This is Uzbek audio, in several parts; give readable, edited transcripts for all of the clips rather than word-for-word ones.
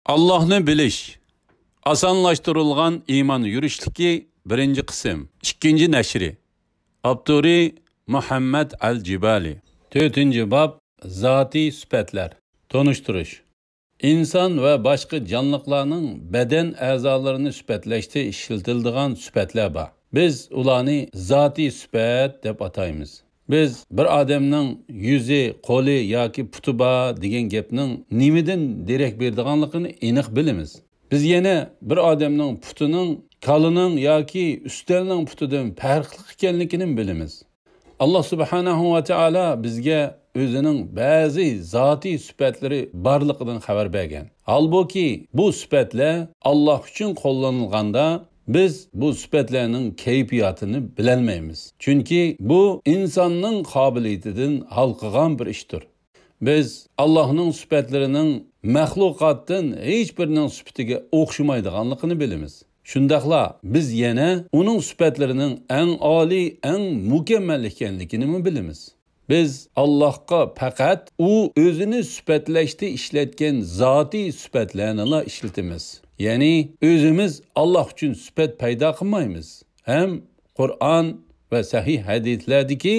Allah'ını bilish. Asonlashtirilgan iymon yurishligi birinchi qism. Ikkinchi nashri. Abduri Muhammad al-Jibali. 4-bab Zati sifatlar. Tonushtirish. İnsan ve başka canlılarning beden a'zolarini sifatlashda ishlatiladigan sifatlar bor. Biz ularni zati sifat deb ataymiz. Biz bir odamning yuzi, qo'li yoki puti bor degan gapning nimadan derak beradiganligini aniq bilamiz. Biz yana bir odamning putining, kalining yoki ustalning putidan farqli ekanligini bilamiz. Allah subhanahu va taolo bizga o'zining ba'zi zoti sifatlari borligidan xabar bergan. Halbuki bu sifatlar Alloh uchun qo'llanilganda biz bu sifatlarning kayfiyatini bilolmaymiz. Chunki bu insonning qobiliyatidan halqagan bir ishdir. Biz Allohning sifatlarining maxluqotdan hech birining sifatiga o'xshamaydiganligini bilamiz. Shundaqla biz yana uning sifatlarining eng oliy, eng mukammal ekanligini bilamiz. Biz Allohga faqat u o'zini sifatlashda ishlatgan zoti sifatlarni ishlatamiz. Ya'ni o'zimiz Alloh uchun sifat paydo qilmaymiz. Ham Qur'on va sahih hadislardagi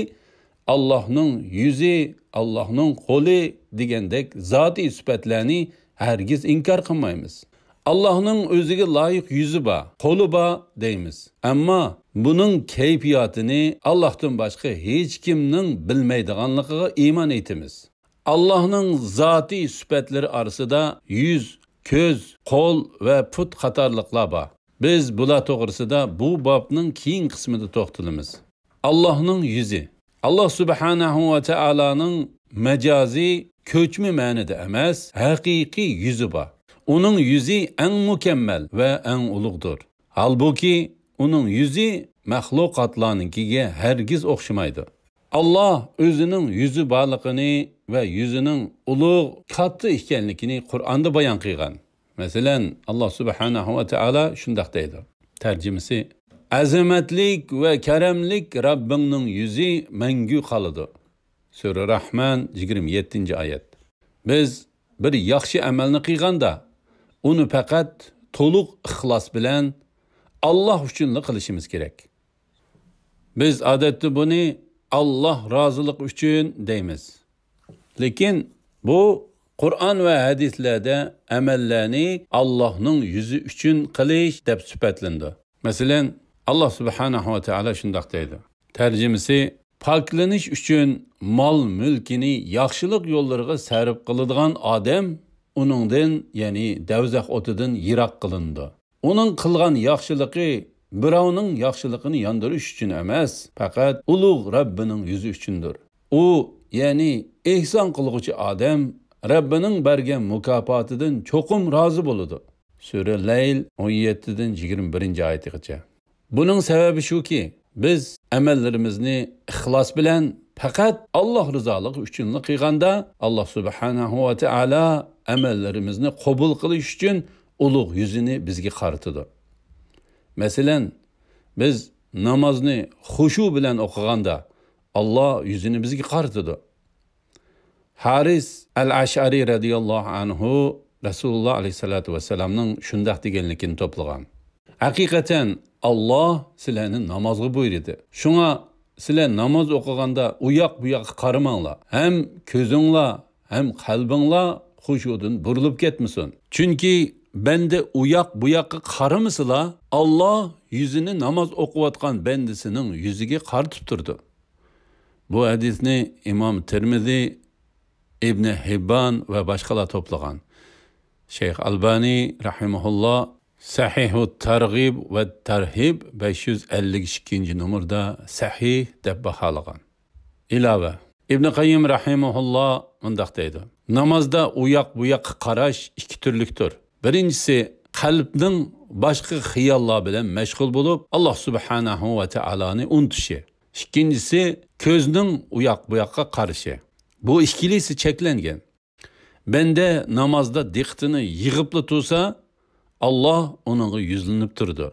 Allohning yuzi, Allohning qo'li degandek zoti sifatlarni hargiz inkor qilmaymiz. Allohning o'ziga loyiq yuzi bor, qo'li bor deymiz. Ammo buning kayfiyatini Allohdan boshqa hech kimning bilmaydiganligiga iymon etamiz. Allohning zoti sifatlari orasida yuz, ko'z, qo'l va put qatorliqlar bor. Biz bular to'g'risida bu bobning keyin qismida to'xtalamiz. Allohning yuzi. Alloh subhanahu va taoloning majoziy ko'chma ma'noda emas, haqiqiy yuzi bor. Uning yuzi eng mukammal va eng ulug'dir. Halbuki uning yuzi maxluqotlarninkiga hargiz o'xshamaydi. Alloh o'zining yuzi borligini va yuzining ulug', katta ekanligini Qur'onda bayon qilgan. Masalan, Alloh subhanahu va taolo shunday deydi. Tarjimasi: azamatlik va karamlik Rabbingning yuzi mangu qoladi. Sura Rahman 27-oyat. Biz bir yaxshi amalni qilganda uni faqat to'liq ixlos bilan Alloh uchun qilishimiz kerak. Biz odatda buni Alloh rozilik uchun deymiz. Lekin bu Qur'on va hadislarda amallarni Allohning yuzi uchun qilish deb sifatlandi. Masalan, Alloh subhanahu va taolo shunday deydi. Tarjimasi: poklanish uchun mol-mulkini yaxshilik yo'llariga sarf qiladigan odam uningdan, ya'ni davzax o'tidan yiroq qilindi. Uning qilgan yaxshiligi birovning yaxshiligini yondirish uchun emas, faqat ulug' Rabbining yuzi uchundir. U, ya'ni ehson qilguvchi odam Rabbining bergan mukofotidan cho'qim rozi bo'ladi. Sura Layl 17-21-oyatgacha. Buning sababi shuki, biz amallarimizni ixlos bilan faqat Alloh rizoligi uchun qilganda, Alloh subhanahu va taolo amallarimizni qabul qilish uchun ulug' yuzini bizga qaratadi. Masalan, biz namozni xushu bilan o'qiganda Alloh yuzini bizga qaratadi. Haris al-Ash'ari radhiyallohu anhu Rasululloh alayhisolatu vasallamning shunday deganligini to'plagan. Haqiqatan Alloh sizlarni namozga buyurdi. Shunga sizlar namoz o'qiganda u yoq bu yoqqa qaramanglar. Ham ko'zinglar, ham qalbinglar xushudan burilib ketmasin. Chunki bende u yoq bu yoqqa qaramasizlar, Alloh yuzini namoz o'qiyotgan bendisining yuziga qaratib turdi. Bu hadisni Imom Tirmizi, Ibn Hibban va boshqalar to'plagan. Shayx Albani rahimahulloh Sahihut Targ'ib va Tarhib 552-numurda sahih deb baholagan. Ilova Ibn Qayyim rahimahulloh mundaq deydi. Namozda u yoq bu yoqqa qarash ikki turlikdir. Birinchisi qalbning boshqa xiyollar bilan mashg'ul bo'lib, Alloh subhanahu va taoloni unutishi. Ikkinchisi ko'zning u yoq bu yoqqa qarashi. Bu ikkilisi cheklangan. Bende namozda diqqatini yig'ibli tursa, Alloh uninga yuzlanib turdi.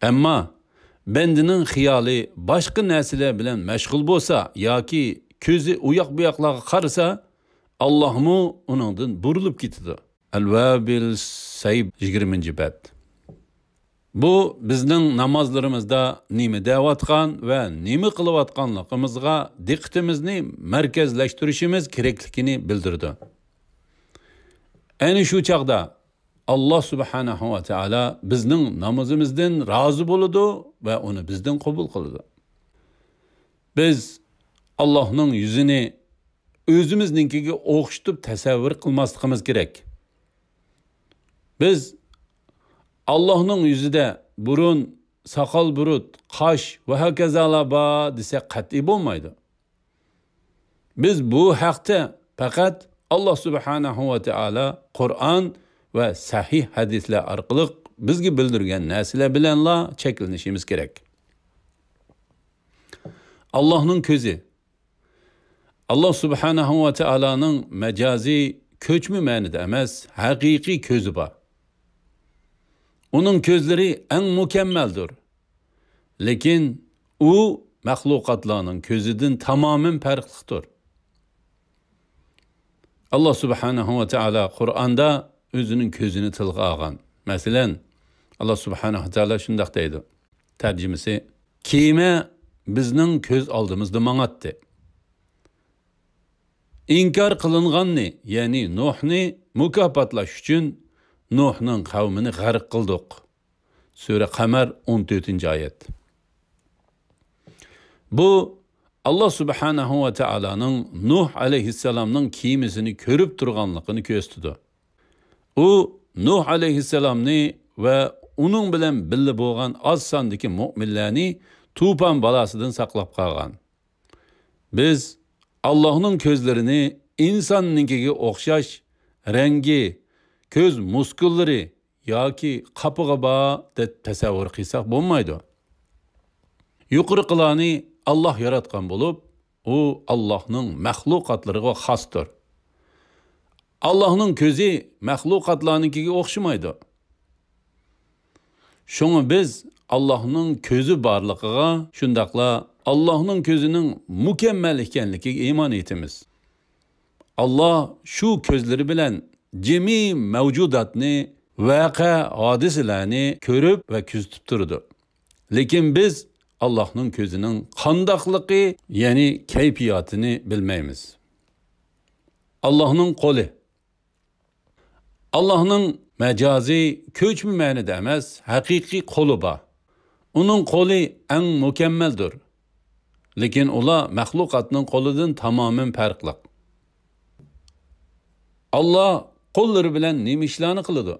Ammo bendining xiyoli boshqa narsalar bilan mashg'ul bo'lsa yoki ko'zi u yoq bu yoqlarga qarasa, Allohmu uningdan burilib ketadi. Al-Vabil Sayb 20. bab. Bu bizning namozlarimizda nima deyotgan va nima qilayotganligimizga diqqatimizni markazlashtirishimiz kerakligini bildirdi. Ayni shu chaqda Allah subhanahu va taala bizning namozimizdan rozi bo'ladi va uni bizdan qabul qiladi. Biz Allohning yuzini o'zimizninkiga o'xshatib tasavvur qilmasligimiz kerak. Biz Allohning yuzida burun, soqol burut, qosh va hokazolar bor desak qat'iy bo'lmaydi. Biz bu haqda faqat Allah subhanahu va taala Qur'on va sahih hadislar orqali bizga bildirgan narsalar bilanla cheklanishimiz kerak. Allohning ko'zi. Allah subhanahu va taolaning majoziy ko'chma ma'noda emas, haqiqiy ko'zi bor. Uning ko'zlari eng mukammaldir. Lekin u mahluqotlarning ko'zidan tamoman farqlidir. Allah subhanahu va taala Qur'onda o'zining ko'zini tilga olgan. Masalan, Allah subhanahu va taala shunday deydi. Tarjimasi: "Kema bizning ko'z oldimizda mang'atdi. İnkar qilinganni, ya'ni Nuhni mukofotlash uchun Nuhning qavmini g'arq qildik." Sura Qamar 14-oyat. Bu Allah subhanahu va taolaning Nuh alayhissalomning kiyimisini ko'rib turganligini ko'rsatdi. U Nuh alayhissalomni va uning bilan birga bo'lgan oz sondagi mu'minlarni tufon balosidan saqlab qolgan. Biz Allohning ko'zlarini insonninkiga o'xshash rangi, ko'z muskullari yoki qapig'i bor deb tasavvur qilsak bo'lmaydi. Yuqoriqilarni Allah yaratgan bo'lib, u Allohning mahluqotlariga xosdir. Allohning ko'zi mahluqotlarnikiga o'xshamaydi. Shunga biz Allohning ko'zi borligiga, shundaqla Allohning ko'zining mukammal ekanligiga iymon etamiz. Allah shu ko'zlari bilan jami mavjudotni, vaqa hodisalarni ko'rib va kuzatib turdi. Lekin biz Allohning ko'zining qandoqligi, ya'ni kayfiyatini bilmaymiz. Allohning qo'li. Allohning majoziy ko'chma ma'noda emas, haqiqiy qo'li bor. Uning qo'li eng mukammaldir. Lekin ular mahluqotning qo'lidan tamoman farqli. Allah qo'llari bilan nima ishlarni qiladi?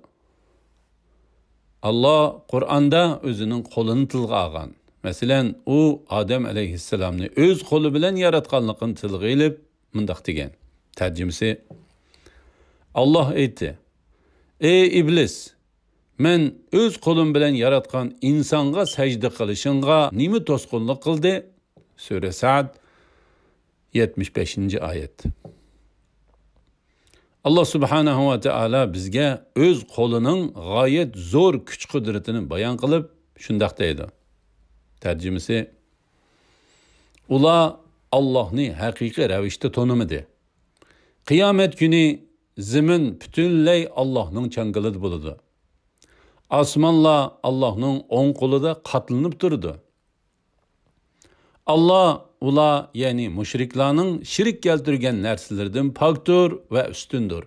Allah Qur'onda o'zining qo'lini tilga olgan. Masalan, u Odam alayhissalomni o'z qo'li bilan yaratganligini tilga olib, mundaq degan. Tarjimasi: Allah aytdi: "Ey iblis, men o'z qo'lim bilan yaratgan insonga sajda qilishingga nima to'sqinlik qildi?" Sura Sa'd 75-oyat. Allah subhanahu va taala bizga o'z qo'lining g'oyat zo'r kuch-qudratini bayon qilib, shundaq deydi. Tarjimasi: ular Allohni haqiqiy ravishda tanimadi. Qiyomat kuni zamin butunlay Allohning changilida bo'ladi. Osmonlar Allohning o'ng qo'lida qatlanib turdi. Allah ular, ya'ni mushriklarning shirk keltirgan narsalardan pokdir va ustundir.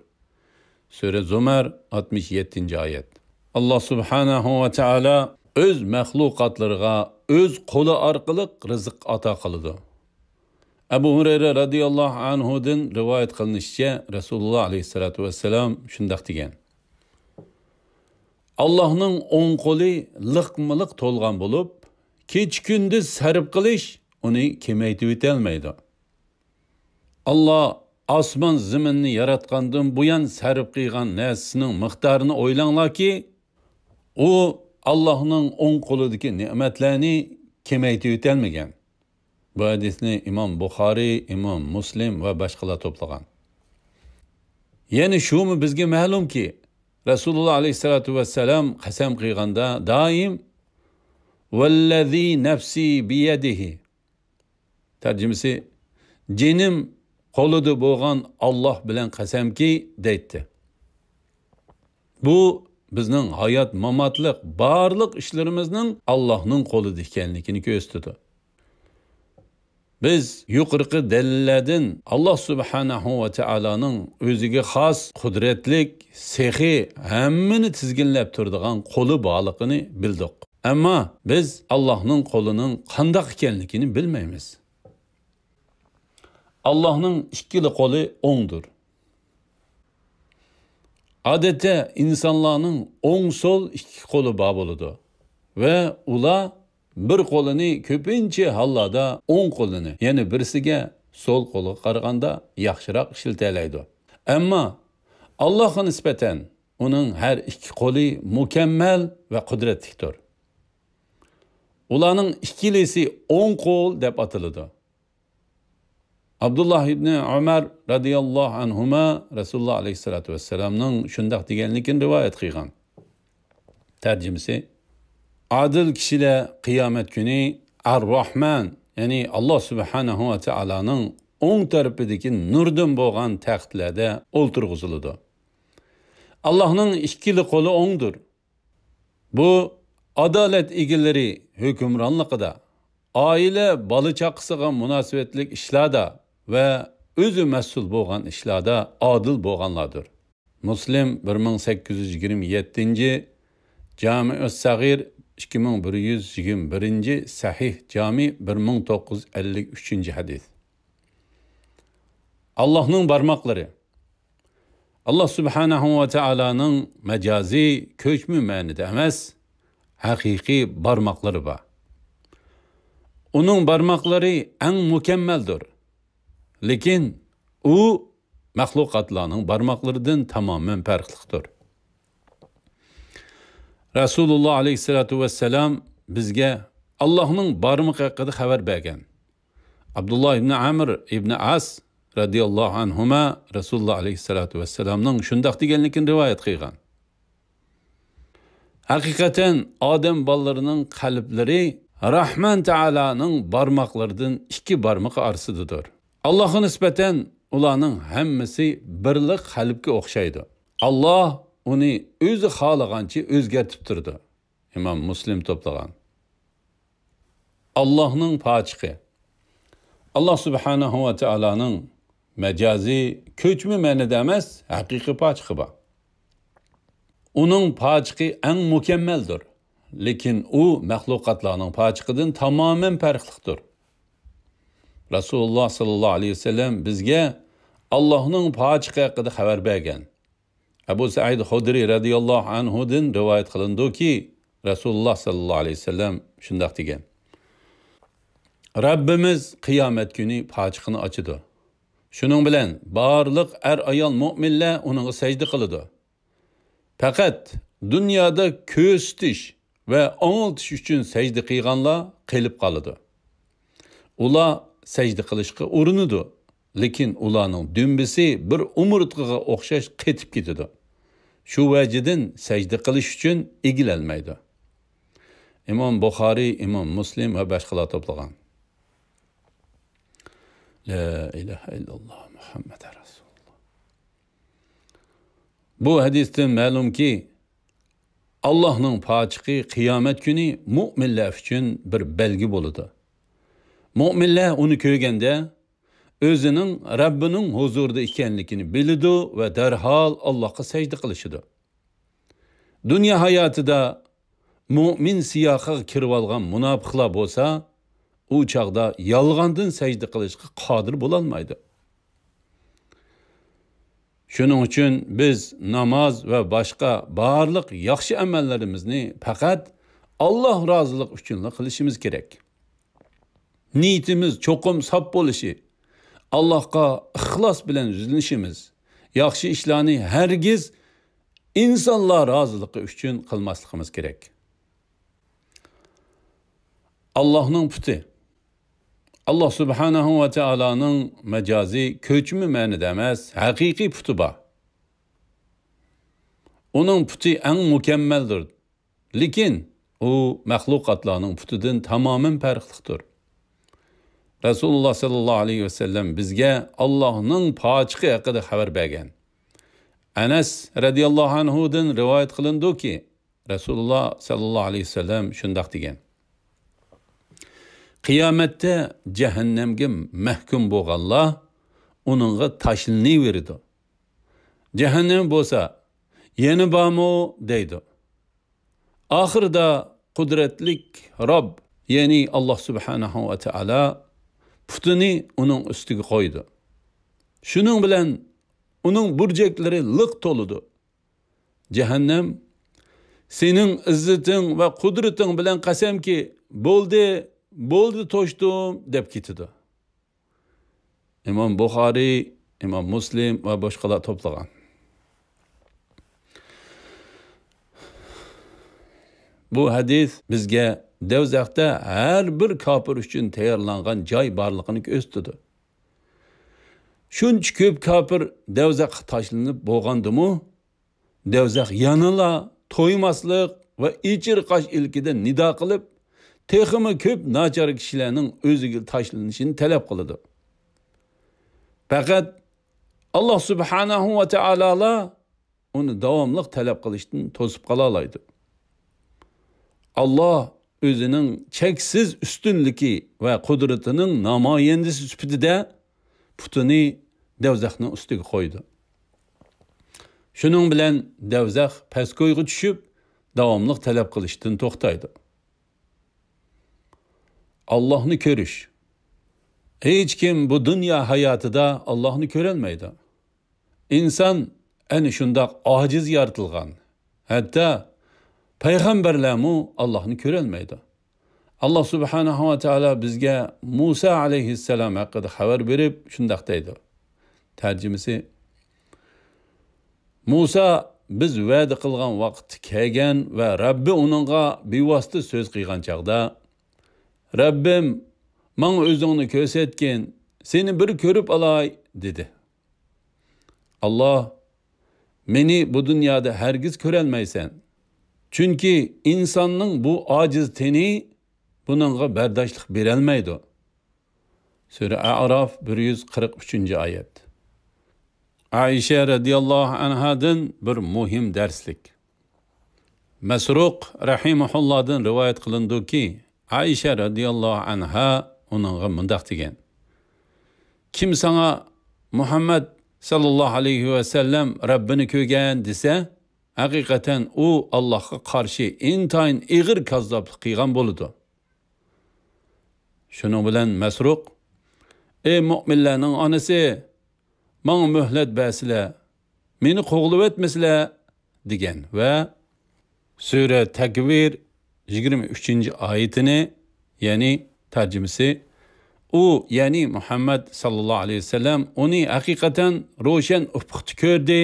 Sura Zumar 67-oyat. Allah subhanahu va taala o'z mahluqotlariga o'z qo'li orqali rizq ato qiladi. Abu Hurayra radhiyallohu anhudan rivoyat qilinishicha, Rasululloh alayhisolatu vassalam shundaq degan: Allohning o'ng qo'li liqmiliq to'lgan bo'lib, kech-kunduz sarf qilish uni kemaytirib o'tolmaydi. Allah osmon zaminni yaratgandan buyon sarf qilgan narsasining miqdorini o'ylanglarki, u Allohning o'ng qo'lidagi ne'matlarni kemaytirib o'tolmagan. Bu hadisni Imom Buxoriy, Imom Muslim va boshqalar to'plagan. Ya'ni shumi bizga ma'lumki, Rasululloh alayhisolatu vassalam qasam qilganda doim "Vallazi nafsi biyadihi", tarjimasi "Jinim qo'lida bo'lgan Alloh bilan qasamki" deydi. Bu bizning hayot mamotliq barliq ishlarimizning Allohning qo'lida ekanligini ko'rsatadi. Biz yuqorqi dalillardan Alloh subhanahu va taoloning o'ziga xos qudratlik, sehi, hammani tizginlab turadigan qo'li borligini bildik. Ammo biz Allohning qo'lining qanday ekanligini bilmaymiz. Allohning ikkili qo'li o'ngdir. Adette insanların o'ng sol ikki qo'li bor bo'ladi ve ular bir qo'lini ko'pincha hollarda o'ng qo'lini, ya'ni birisiga sol qo'li qaraganda yaxshiroq ishlatalaydi. Ammo Allohga nisbatan uning har ikki qo'li mukammal va qudratlidir. Ularning ikkilisi o'ng qo'l deb ataladi. Abdullah ibn Umar radıyallahu anhuma Resulullah aleyhissalatu vesselam'ның şundaq deganligini rivoyat qilgan. Tarjimasi: adil kishilar qiyomat kuni Ar-Rahman, ya'ni Alloh subhanahu va taoloning o'ng tarafidagi nurdan bo'lgan taxtlarda o'ltirg'iziladi. Allohning ikkili qo'li o'ngdir. Bu adolat egalari hukmronligida, oila bola chaqasiga munosabatlik ishlarda ve özü məsul bo'lgan ishlarda adil bo'lganlardir. Muslim 1827, Jami-us Sagir 2121, Sahih Jami 1953 hadis. Allah'ның barmaqları. Allah subhanahu ve taola'nın mecazi köçmü ma'nida emas, haqiqiy barmaqları var. Onun barmaqları en mükemmeldir. Lekin u mahlukatlarning barmoqlaridan tamamen farklıdır. Resulullah aleyhissalatu vesselam bizga Allohning barmoq haqida xabar bergan. Abdullah ibn Amr ibn As radıyallahu anhuma Resulullah aleyhissalatu vesselam'ның shundaq deganligini rivoyat qilgan. Hakikaten odam bolalarining qalblari Rahman Taola'ning barmoqlaridan ikki barmoq orasidadir. Allah'a nispeten ularning hammasi birlik qalbga o'xshaydi. Allah uni o'zi xohlagancha o'zgartib turdi. İmam Muslim to'plagan. Allohning pochiqi. Allah subhanahu va taolaning majazi ko'chma ma'nida emas, haqiqiy pochiqi bor. Uning pochiqi eng mukammaldir. Lekin u mahluqotlarning pochiqidan tamamen farqlidir. Resulullah sallallahu aleyhi ve sellem bizge Allah'ның pochiqi haqida xabar bergan. Abu Sa'id Hudri radıyallahu anhudan rivayet qilindi ki Resulullah sallallahu aleyhi ve sellem shundaq degan. Rabbimiz qiyomat kuni pochiqini ochadi. Shuning bilan barliq ayol mu'minlar uningga sajda qiladi. Faqat dunyoda ko'zitish va o'ngiltish uchun sajda qilganlar qilib qoladi. Ular secde qilishga urinadi, lekin ularning dümbisi bir umurtqaga o'xshash qetib ketadi. Shu vajidan secde qilish uchun egilolmaydi. İmam Buxoriy, İmam Muslim va boshqalar to'plagan. La ilaha illalloh Muhammad Rasululloh. Bu hadisdan ma'lumki, Allohning pochiqi qiyomat kuni mu'minlar uchun bir belgi bo'ladi. Mu'minlar uni ko'rganda o'zining Rabbining huzurida ekanligini biladi va darhol Allohga sajda qilishadi. Dunyo hayotida mu'min siyohiga kirib olgan munofiqlar bo'lsa, u chaqda yolg'ondan sajda qilishga qodir bo'la olmaydi. Shuning uchun biz namoz va boshqa barliq yaxshi amallarimizni faqat Alloh rozilik uchun qilishimiz kerak. Niyetimiz çokum sap bo'lishi, Allohga ixlos bilan yuzlanishimiz, yaxshi ishlarni hargiz insonlar roziligi uchun qilmasligimiz kerak. Allohning puti. Allah subhanahu va taolaning majozi ko'chmi ma'nida emas, haqiqiy puti bor. Uning puti eng mukammaldir. Lekin u mahluqotlarning putidan tamamen farqlidir. Resulullah sallallahu aleyhi ve sellem bizge Allah'ның pochiqi haqida xabar bergan. Anas radiyallohu anhudan rivoyat qilindiki, Rasululloh sallallohu alayhi vasallam shundoq degan: qiyomatda jahannamga mahkum bo'lganlar uningga tashlanaveradi. Jahannam bo'lsa, yana bormi deydi. Oxirida qudratlik Rob, ya'ni Alloh subhanahu va taolo putini uning ustiga qo'ydi. Shuning bilan uning burjaklari liq to'lidi. Jahannam sening izzating va qudrating bilan qasamki, bo'ldi to'shdim deb ketdi. Imom Buxoriy, Imom Muslim va boshqalar to'plagan. Bu hadis bizga Devzaqda her bir kafir uchun tayyorlangan joy borligini ko'rsatdi. Shuncha ko'p kafir Devzaqqa tashlanib bo'lgandimi, Devzaq yanala to'ymaslik va ichirqash ilkida nido qilib, texmi ko'p nachar kishilarning o'ziga tashlanishini talab qildi. Faqat Alloh subhanahu va taolo uni davomli talab qilishdan to'sib qola oladi. Allah o'zining cheksiz ustunligi va qudratining namoyandasi sifatida putini Devzaqning ustiga qo'ydi. Shuning bilan Devzaq pastgo'yga tushib, davomli talab qilishdan to'xtaydi. Allohni ko'rish. Hech kim bu dunyo hayotida Allohni ko'rolmaydi. İnsan ana shundoq ojiz yaratilgan. Hatto payg'ambarlarmu Allohni ko'rolmaydi. Alloh subhanahu va taolo bizga Musa alayhissalom haqida xabar berib shundoq deydi. Tarjimasi: Musa biz va'da qilgan vaqt kelgan va Rabbi uningga bevosita so'z qilgan chaqda, Rabbim menga o'zingni ko'rsatgin, seni bir ko'rib olay dedi. Allah, meni bu dunyoda hargiz ko'rolmaysan. Chunki insonning bu ojiz teni buningga bardoshlik berolmaydi. Sura A'rof 143-oyat. Aisha radiyallohu anhadan bir muhim darslik. Masruq rahimahullohdan rivoyat qilindiki, Aisha radiyallohu anha uningga mundoq degan: kim sana Muhammad sallallohu alayhi va sallam Rabbini ko'rgan desa, haqiqatan u Allohga qarshi intayin ig'ir kazzoblik qilgan bo'ladi. Shuning bilan Masruq: ey mu'minlarning onasi, menga muhlat bersizlar, meni qo'g'lib etmasizlar degan va Sura Takvir 23-oyatini, ya'ni tarjimasi, u ya'ni Muhammad sallallohu alayhi vasallam uni haqiqatan ro'shan ufqda ko'rdi.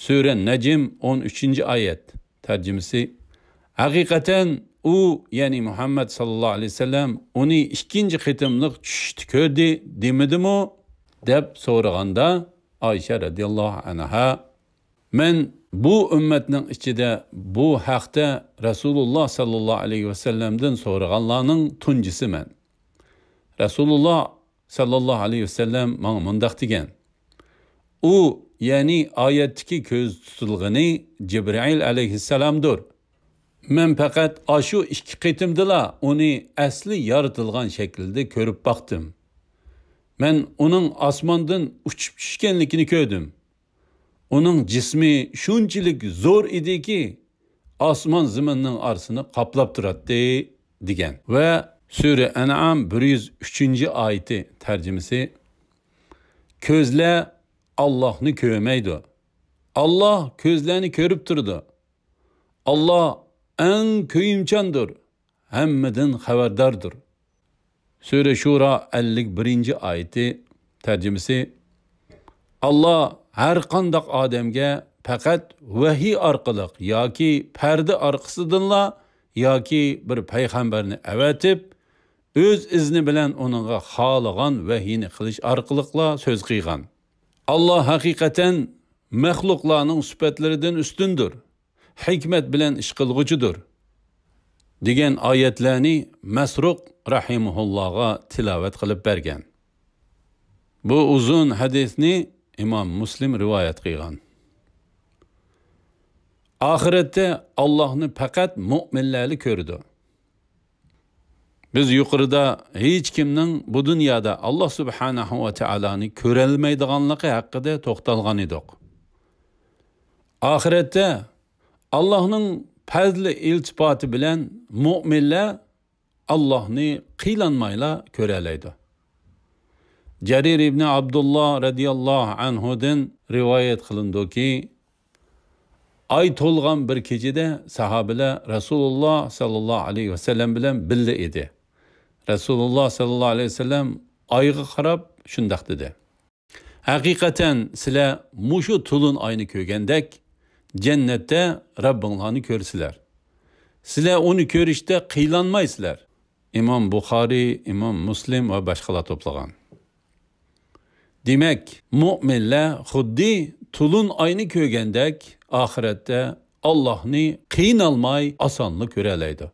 Sura Najm 13-oyat tarjimasi, haqiqatan u ya'ni Muhammad sallallohu alayhi vasallam uni ikkinchi qitimliq tushdi ko'rdi demidimi deb so'raganda, Aisha radhiyallohu anha: men bu ummatning ichida bu haqda Rasululloh sallallohu alayhi vasallamdan so'raganlarning tunjisiman. Rasululloh sallallohu alayhi vasallam menga mundoq degan: u ya'ni oyatdagi ko'z tutilgani Jibril alayhissalomdir. Men faqat shu ikki qitimdala uni asli yaratilgan shaklda ko'rib baqdim. Men uning osmondan uchib tushganligini ko'rdim. Uning jismi shunchalik zo'r ediki, osmon zaminning orasini qoplab turadi degan. Va Sura An'am 103-oyati tarjimasi: ko'zlar Allohni ko'rmaydi. Alloh ko'zlarni ko'rib turdi. Alloh eng ko'yimchandir, hammadan xabardordir. Sura Shura 51-oyati tarjimasi: Alloh har qanday odamga faqat vahiy orqali yoki parda orqasidanla yoki bir payg'ambarni avatib, o'z izni bilan uningga xohlagan vahiyni qilish orqali so'z qilgan. Alloh haqiqatan maxluqlarning sifatlaridan ustundir, hikmat bilan ish qilg'uchidir degan oyatlarni Masruq rahimahullohga tilovat qilib bergan. Bu uzun hadisni imom Muslim rivoyat qilgan. Oxiratda Allohni faqat mu'minlar ko'rdi. Biz yuqorida hech kimning bu dunyoda Alloh subhanahu va taoloni ko'rolmaydiganligi haqida to'xtalgan edik. Oxiratda Allohning fazli iltifoti bilan mu'minlar Allohni qiylanmayla ko'ralaydi. Jarir ibn Abdullah radiyallohu anhudan rivoyat qilindiki, ay to'lgan bir kechada sahobalar Rasululloh sallallohu alayhi vasallam bilan birga edi. Rasululloh sallallohu alayhi vasallam ayga qarab shundoq dedi: haqiqatan sizlar mushu tulun ayni ko'rgandek jannatda Rabbinglarni ko'rsizlar. Sizlar uni ko'rishda qiylanmaysizlar. İmam Buxoriy, İmam Muslim va boshqalar to'plagan. Demak, mu'minlar xuddi tulun ayni ko'rgandek oxiratda Allohni qiynalmay osonli ko'ralaydi.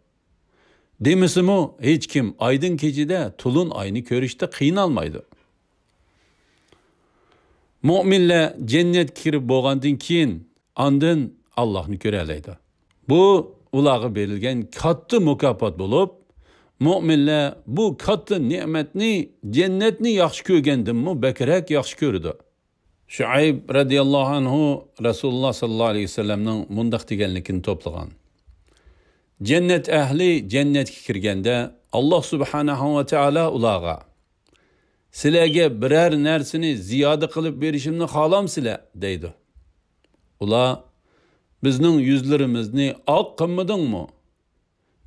Demisimi, hech kim aydın kechida tulun ayni ko'rishda qiynalmaydi. Mu'minlar jannatga kirib bo'lgandan keyin ondan Allohni ko'ralaydi. Bu ularga berilgan katta mukofot bo'lib, mu'minlar bu katta ne'matni, jannatni yaxshi ko'rgandimi, bakrak yaxshi ko'rdi. Shuayb radiyallohu anhu Rasululloh sallallohu alayhi vasallamning mundaq deganligini to'plagan. Jannat ahli jannatga kirganda Alloh subhanahu va taolo ularga: "Sizlarga biror narsani ziyoda qilib berishimni xohlamsizlar?" deydi. Ular: "Bizning yuzlarimizni oq qilmadingmi?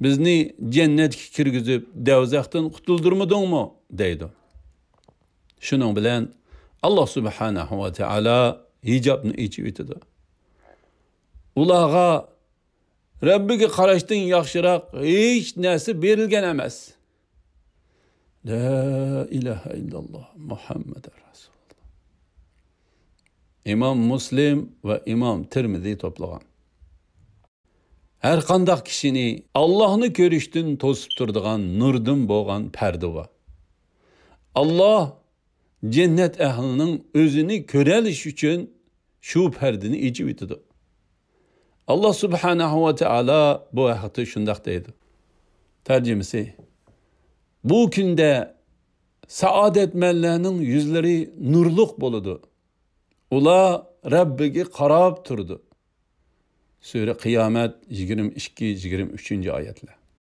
Bizni jannatga kirgizib, davzaxdan qutuldurmadingmi?" deydi. Shuning bilan Alloh subhanahu va taolo hijobni ochib o'tadi. Ularga Rabbiga qarashdan yaxshiroq hech narsa berilgan emas. La ilaha illalloh Muhammad Rasululloh. İmam Muslim va İmam Tirmizi to'plagan. Her qandaq kishini Allohni ko'rishdan to'sib turadigan nurdan bo'lgan parda va Alloh jannat ahlining o'zini ko'ralish uchun shu pardani ochib o'tadi. Allah subhanahu va taolo bu haqda shundoq deydi. Tarjimasi: bu kunda saodatmanlarning yuzlari nurliq bo'ladi. Ular Rabbiga qarab turdi. Sura Qiyomat 22-23 oyatlar.